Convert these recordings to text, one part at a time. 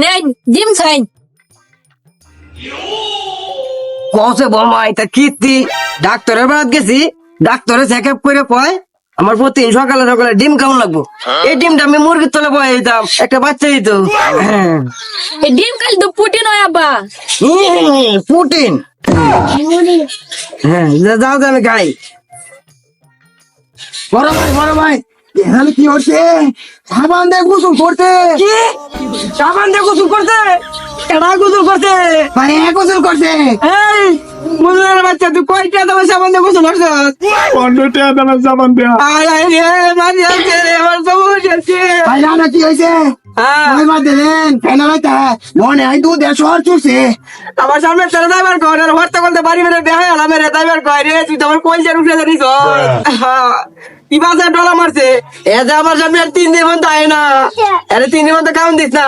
নেন ডিম খাই। কসে বাবা এটা কীর্তি ডাক্তারের বাড়ি গেছি, ডাক্তারে চেক আপ করে কয় আমার প্রতিদিন সকালে সকালে ডিম খাওয়ান লাগবো। এই ডিমটা আমি মুরগির তলে বয়ে দিতাম, একটা বাচ্চা দিত। এই ডিম খালি তো প্রোটিন হয় আব্বা। প্রোটিন। হ্যাঁ যাও আমি খাই। বড় ভাই এখানে কি হচ্ছে? সাবান দিয়ে গোসল করতে। কি সাবান দিয়ে গোসল করতে? কেডা গোসল করতে? ভাই গোসল করছে। এই মুরগির বাচ্চা তুই কয়টা তোমার সাবান দিয়ে গোসল করছ? 15 টাকা দামের সাবান দেয়া। আয় আয় রে মাঝে আছে রে আমার সমস্যা আছে। ভাই না কি হয়েছে? ভাই মা দিলেন ফেনালাইতে মনে হয় দুধ শহর চুষছে। আমার সামনে চলে যাইবার কর আর হরতে বলতে বাড়ি মেরে দেখাই আলাম রে যাইবার কয় রে তুই তোমার কইজার উঠে জানিস কি বাজার ডলা মারছে এ যে আমার সামনে আর 3 দিন মতো আয় না আরে 3 দিন মতো কাউন্ট দিস না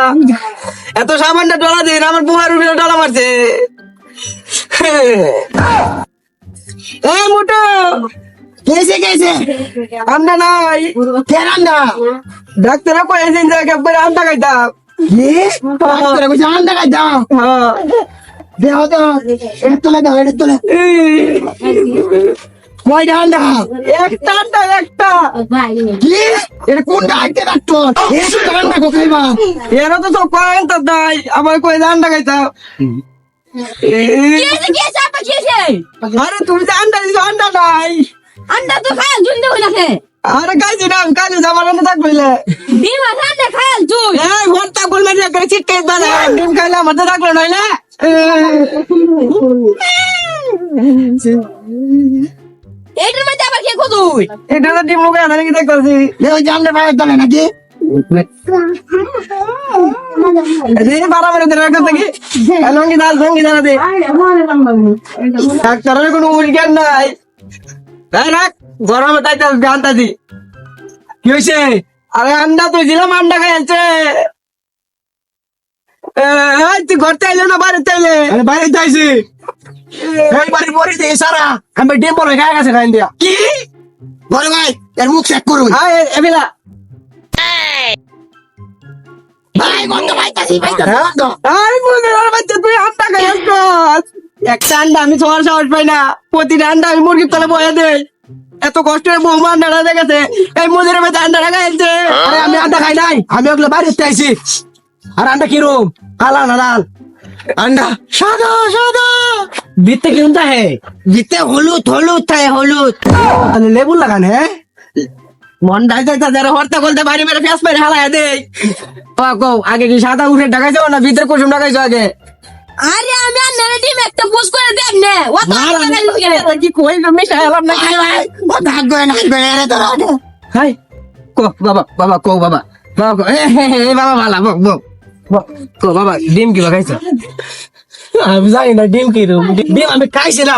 এত সামান্য ডলা দিন আমার বুয়ার উপরে ডলা মারছে এ মোটো কেছে আমরা নাই ফেরান্দা ডাক্তার কয়েছেন যে একবার আন্ডা খাইতাম কি তোরা কইছ আন্ডা খাই দাও দেও তো এটা তোলে দাও এটা তোলে কয়টা আন্ডা একটা আন্ডা একটা কি এটা কোন ডাক্তার ডাক্তার এসো আন্ডা কো খাইবা এরা তো সব কয়েন তো নাই আমার কই আন্ডা খাইতাম কেছে আব্বা কেছে? আরে তুমি যে আন্ডা দিছো আন্ডা নাই আন্ডা তো খাই জুন দেব না কে? আরে গাইছি না কাজে যাবার আন্ডা থাকবে ডিম আছে আন্ডা খাই তুই। এই ভর্তা গোল মারি করে চিটকে দাও ডিম খাইলে আমার তো থাকলো নাই না এটার মধ্যে আবার কে কো তুই? এটা তো ডিম লোকে আনা কি দেখতাছি দেও জামনে ভাই তোলে নাকি এই বারাবারে ধরে রাখতে কি লঙ্গি দাল লঙ্গি দাও দে ডাক্তারের কোনো উল্টান নাই এই রাখ গরমে তাইতে গানতাছি কি হইছে আরে আন্ডা তুই দিলাম আন্ডা খাইছে এই তুই ঘরতে আইলে না বাড়িতে আইলে আরে বাইরে যাইছি এই বাড়ি পরে দে সারা আমি ডিম বলে গায় গেছে খাইন দিয়া কি বড় ভাই এর মুখ চেক করুন আয় এবিলা ভাই গন্ধ পাইতাছি গন্ধ আরে মুরগির বাচ্চা তুই আন্ডা খাইছ একটা আন্ডা আমি সবার সাহস পাই না প্রতিটা আন্ডা আমি মুরগির তলে বয়ে দেই এত কষ্টের বৌমা আন্ডা দেখেছে এই মুরগির বাচ্চা আন্ডা খাইছে আরে আমি আন্ডা খাই নাই আমি ওগুলো বাড়িতে আইছি আর আন্ডা কিরম কালা না লাল আন্ডা সাদা সাদা বিতে কিরম হে জিতে হলুদ হলুদ থাকে হলুদ তাহলে লেবু লাগান হ্যাঁ মন ডাইতে যারা হরতা বলতে বাড়ি মেরে ফেস মেরে হালায় দেই কো আগে কি সাদা উঠে ঢাকাইছো না ভিতরে কুসুম ঢাকাইছো আগে আরে আমি আন্ডার ডিম একটা পোস্ট করে দেন না ও তো আন্ডা খাই গেলে কি কই মিশা এলাম না ভাই ভাই ও ভাগ্য না রে তোরা হাই কো বাবা বাবা কো বাবা বাবা কো এ বাবা ভালা বক বক কো বাবা ডিম কি লাগাইছো আমি জানি না ডিম কি ডিম আমি খাইছি না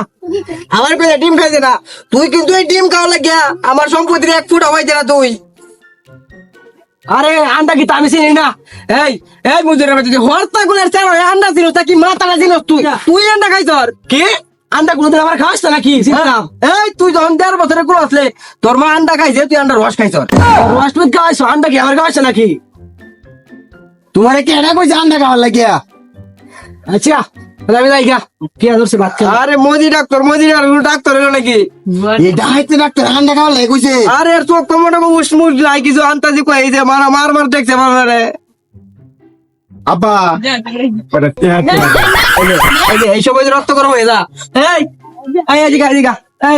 আমার পেলে ডিম খাইছে না তুই কিন্তু এই ডিম খাওয়া লাগিয়া আমার সম্পত্তির 1 ফুট হইছে না তুই আরে আন্ডা কি আমি চিনি না এই এই মুজুরের বাচ্চা হরতা গুলের চার আন্ডা ছিল তা কি মাথাটা ছিল তুই তুই আন্ডা খাইছ কি আন্ডা গুলো আমার খাওয়াস না নাকি এই তুই যখন 1.5 বছরের গুলো আসলে তোর মা আন্ডা খাইছে তুই আন্ডা রস খাইছ রস তুই খাওয়াইছ আন্ডা কি আমার খাওয়াইছে নাকি তোমারে কেডা কই আন্ডা খাওয়ার লাগিয়া আচ্ছা আমি যাই গা কি আদর্শে বাচ্চা আরে মোদি ডাক্তার হলো নাকি এটা হাইতে ডাক্তার আন্ডা খাওয়ার লাগে কইছে আরে আর চোখ কমটা উসমুস লাই কিছু আন্তাজি কই এই যে মার দেখছে মারে আব্বা এই সব রক্ত গরম হয়ে যা এই এদিকে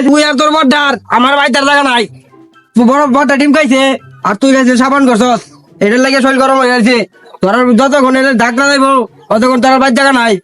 তুই আর তোর বড়ার আমার ভাইটার জায়গা নাই তুই বড়টা ডিম খাইছে আর তুই খাইছে সাবান করছস এটার লাগে শরীর গরম হয়ে যাচ্ছে তোর যতক্ষণ ঢাকনা যাইব ততক্ষণ তোর ভাই জায়গা নাই